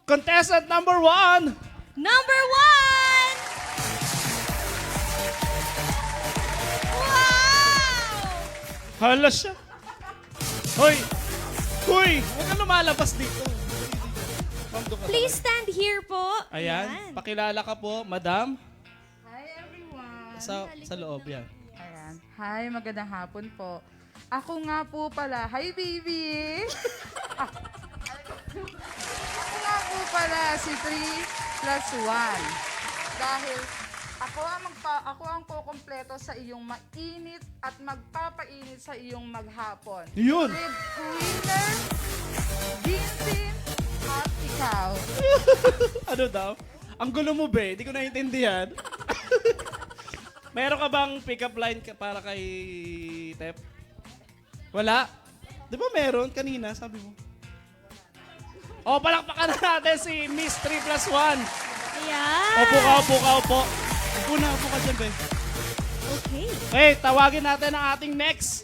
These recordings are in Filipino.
Contestant number 1. Number 1! Wow! Hala siya. Hoy! Hoy! Huwag ka lumalabas dito. Ma'am, doon ka Please stand here po. sa- Ayan. Pakilala ka po, madam. Hi everyone! Sa loob yan. Ayan. Hi, magandang hapon po. Ako nga po pala. Hi, baby! Ako nga po pala si 3 plus 1. Dahil ako ang kukumpleto sa iyong mainit at magpapainit sa iyong maghapon. Yun! With winner, Vincent, at ikaw. Ano daw? Ang gulo mo, be. Hindi ko naiintindihan. Meron ka bang pick-up line para kay Tep? Wala? Di ba meron? Kanina, sabi mo. O, palakpakan na natin si Miss 3 plus 1. Ayan. Opo ka, opo ka, opo. Upo ka dyan, be. Okay. Okay, tawagin natin ang ating next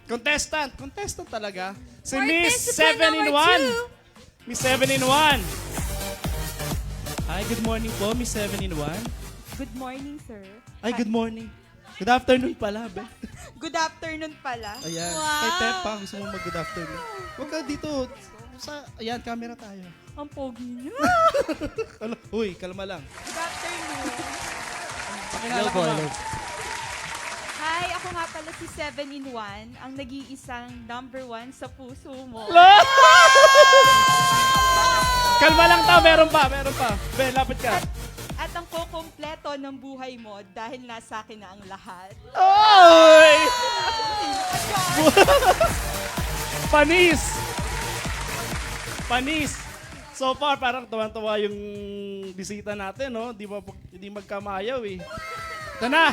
contestant. Contestant talaga. Si Miss 7 in 1. Miss 7 in 1. Hi, good morning po, Miss 7 in 1. Good morning, sir. Ay, good morning. Good afternoon pala, be. Good afternoon pala. Ayan. Wow. Kay Tepa, gusto mo mag-good afternoon. Huwag ka dito. Ayan, camera tayo. Ang pogi niyo. Uy, kalma lang. Good afternoon. Pakilala ka, ma'am. Hi, ako nga pala si 7 in 1, ang nag-iisang number 1 sa puso mo. Kalma lang tao, meron pa, meron pa. Be, lapit ka. At ang kukumpleto ng buhay mo dahil nasa akin na ang lahat. Oy! Panis! Panis! So far, parang tuwan-tuwa yung bisita natin, no? Di magkamayaw, eh. Ito na!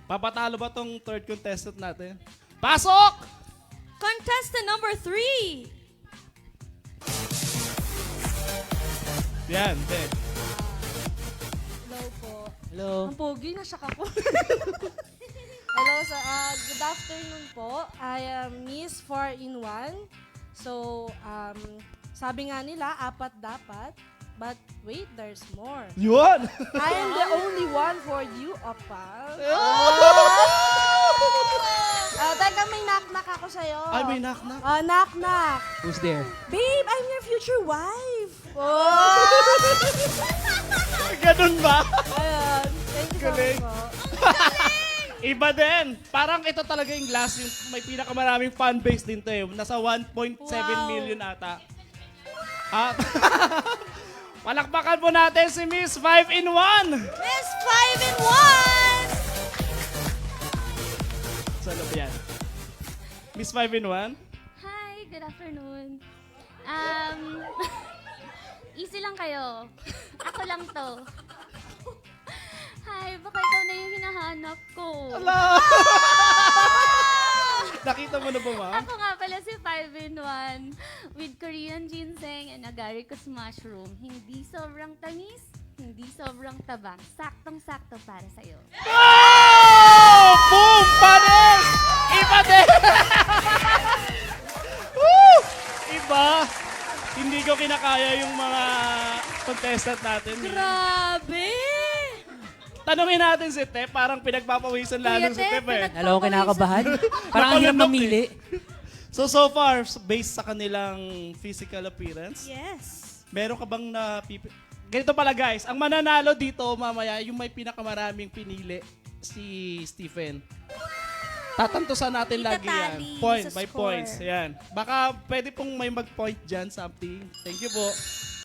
Papatalo ba tong third contestant natin? Pasok! Contestant number 3. Yan, be. Hello po. Hello. Ang pogi, nasyak ako. Hello, good afternoon po. I am Miss 4 in 1. So, sabi nga nila, apat dapat. But wait, there's more. Yun! I am the only one for you, Opal. Teka, may knock-knock ako sa'yo. Ay, may knock-knock. Knock-knock. Who's there? Babe, I'm your future wife. Ganun ba? Ayun. Thank you so Galing. much po. Iba din. Parang ito talaga yung last, yung may pinakamaraming fan base din to eh. Nasa 1.7 million ata. Ah, palakpakan po natin si Miss 5 in 1. Miss 5 in 1. Sa loob yan. Miss 5 in 1. Hi, good afternoon. Easy lang kayo. Ako lang to. Hi, baka ikaw na yung hinahanap ko. Nakita mo na ba, ma'am? Ako nga pala si 5 in 1 with Korean ginseng and agaricus mushroom. Hindi sobrang tamis, hindi sobrang tabang. Saktong-sakto para sa'yo. Oh! Boom! Panis! Iba din! Woo! Iba! Hindi ko kinakaya yung mga contestant natin. Grabe. Tanungin natin si Tep, parang pinagpapawisan lalo si Tep eh. Alam ko kinakabahan. Parang ang hirap Napalamok mamili. So far, based sa kanilang physical appearance, Yes. meron ka bang Ganito pala guys, ang mananalo dito mamaya, yung may pinakamaraming pinili, si Stephen. Tatantusan natin lagi yan. Itatali Point sa by score. points. Ayan. Baka pwede pong may mag-point dyan, something. Thank you po.